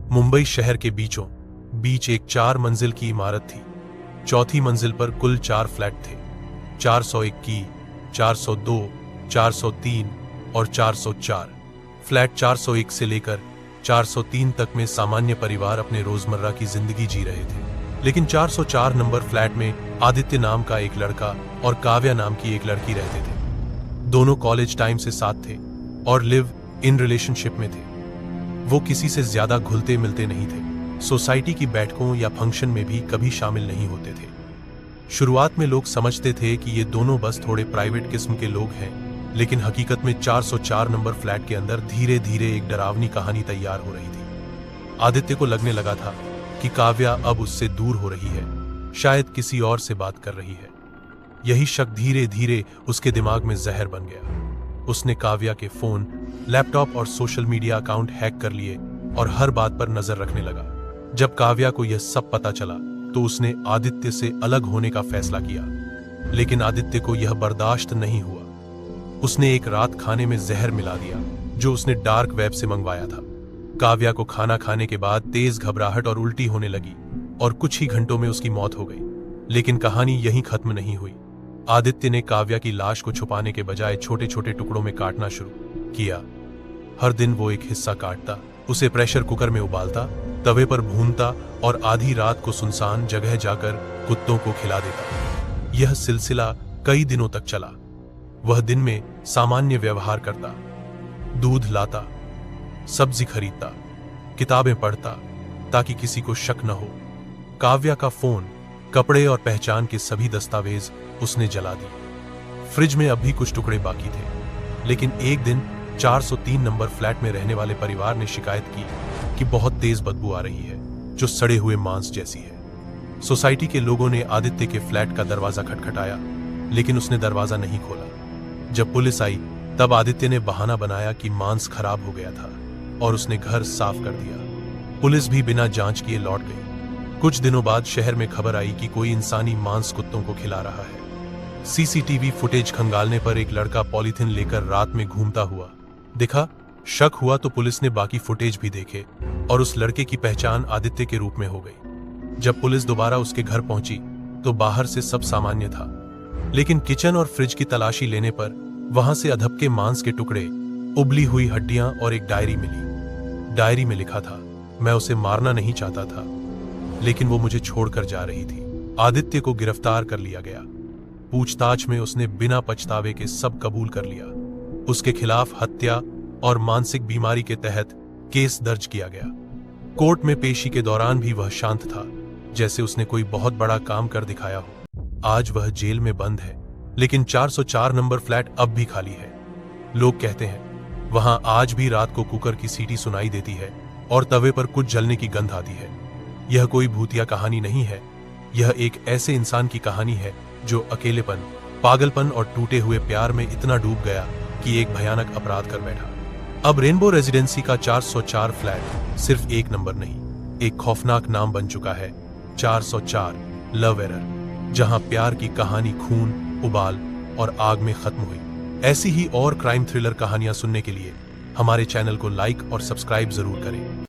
मुंबई शहर के बीचों बीच एक 4 मंजिल की इमारत थी। चौथी मंजिल पर कुल 4 फ्लैट थे। 401, 402, 403 और 404। फ्लैट 401 से लेकर 403 तक में सामान्य परिवार अपने रोजमर्रा की जिंदगी जी रहे थे, लेकिन 404 नंबर फ्लैट में आदित्य नाम का एक लड़का और काव्या नाम की एक लड़की रहते थे। दोनों कॉलेज टाइम से साथ थे और लिव इन रिलेशनशिप में थे। वो किसी से ज्यादा घुलते मिलते नहीं थे। सोसाइटी की बैठकों या फंक्शन में भी कभी शामिल नहीं होते थे। शुरुआत में लोग समझते थे कि ये दोनों बस थोड़े प्राइवेट किस्म के लोग हैं, लेकिन हकीकत में 404 नंबर फ्लैट के अंदर धीरे धीरे एक डरावनी कहानी तैयार हो रही थी। आदित्य को लगने लगा था कि काव्या अब उससे दूर हो रही है, शायद किसी और से बात कर रही है। यही शक धीरे धीरे उसके दिमाग में जहर बन गया। उसने काव्या के फोन, लैपटॉप और सोशल मीडिया अकाउंट हैक कर लिए और हर बात पर नजर रखने लगा। जब काव्या को यह सब पता चला तो उसने आदित्य से अलग होने का फैसला किया, लेकिन आदित्य को यह बर्दाश्त नहीं हुआ। उसने एक रात खाने में जहर मिला दिया, जो उसने डार्क वेब से मंगवाया था। काव्या को खाना खाने के बाद तेज घबराहट और उल्टी होने लगी और कुछ ही घंटों में उसकी मौत हो गई। लेकिन कहानी यहीं खत्म नहीं हुई। आदित्य ने काव्या की लाश को छुपाने के बजाय छोटे छोटे टुकड़ों में काटना शुरू किया। हर दिन वो एक हिस्सा काटता, उसे प्रेशर कुकर में उबालता, तवे पर भूनता और आधी रात को सुनसान जगह जाकर कुत्तों को खिला देता। यह सिलसिला कई दिनों तक चला। वह दिन में सामान्य व्यवहार करता, दूध लाता, सब्जी खरीदता, किताबें पढ़ता, ताकि किसी को शक न हो। काव्या का फोन, कपड़े और पहचान के सभी दस्तावेज उसने जला दिए। फ्रिज में अब भी कुछ टुकड़े बाकी थे, लेकिन एक दिन 403 नंबर फ्लैट में रहने वाले परिवार ने शिकायत की कि बहुत तेज बदबू आ रही है, जो सड़े हुए मांस जैसी है। सोसाइटी के लोगों ने आदित्य के फ्लैट का दरवाजा खटखटाया, लेकिन उसने दरवाजा नहीं खोला। जब पुलिस आई तब आदित्य ने बहाना बनाया कि मांस खराब हो गया था और उसने घर साफ कर दिया। पुलिस भी बिना जांच किए लौट गई। कुछ दिनों बाद शहर में खबर आई कि कोई इंसानी मांस कुत्तों को खिला रहा है। सीसीटीवी फुटेज खंगालने पर एक लड़का पॉलीथिन लेकर रात में घूमता हुआ दिखा। शक हुआ तो पुलिस ने बाकी फुटेज भी देखे और उस लड़के की पहचान आदित्य के रूप में हो गई। जब पुलिस दोबारा उसके घर पहुंची तो बाहर से सब सामान्य था, लेकिन किचन और फ्रिज की तलाशी लेने पर वहां से अधपके मांस के टुकड़े, उबली हुई हड्डियां और एक डायरी मिली। डायरी में लिखा था, मैं उसे मारना नहीं चाहता था, लेकिन वो मुझे छोड़कर जा रही थी। आदित्य को गिरफ्तार कर लिया गया। पूछताछ में उसने बिना पछतावे के सब कबूल कर लिया। उसके खिलाफ हत्या और मानसिक बीमारी के तहत केस दर्ज किया गया। कोर्ट में पेशी के दौरान भी वह शांत था, जैसे उसने कोई बहुत बड़ा काम कर दिखाया हो। आज वह जेल में बंद है, लेकिन 404 नंबर फ्लैट अब भी खाली है। लोग कहते हैं वहां आज भी रात को कुकर की सीटी सुनाई देती है और तवे पर कुछ जलने की गंध आती है। यह कोई भूतिया कहानी नहीं है, यह एक ऐसे इंसान की कहानी है जो अकेलेपन, पागलपन और टूटे हुए प्यार में इतना डूब गया कि एक भयानक अपराध कर बैठा। अब रेनबो रेजिडेंसी का 404 फ्लैट सिर्फ एक नंबर नहीं, एक खौफनाक नाम बन चुका है। 404 लव एरर, जहां प्यार की कहानी खून, उबाल और आग में खत्म हुई। ऐसी ही और क्राइम थ्रिलर कहानियां सुनने के लिए हमारे चैनल को लाइक और सब्सक्राइब जरूर करें।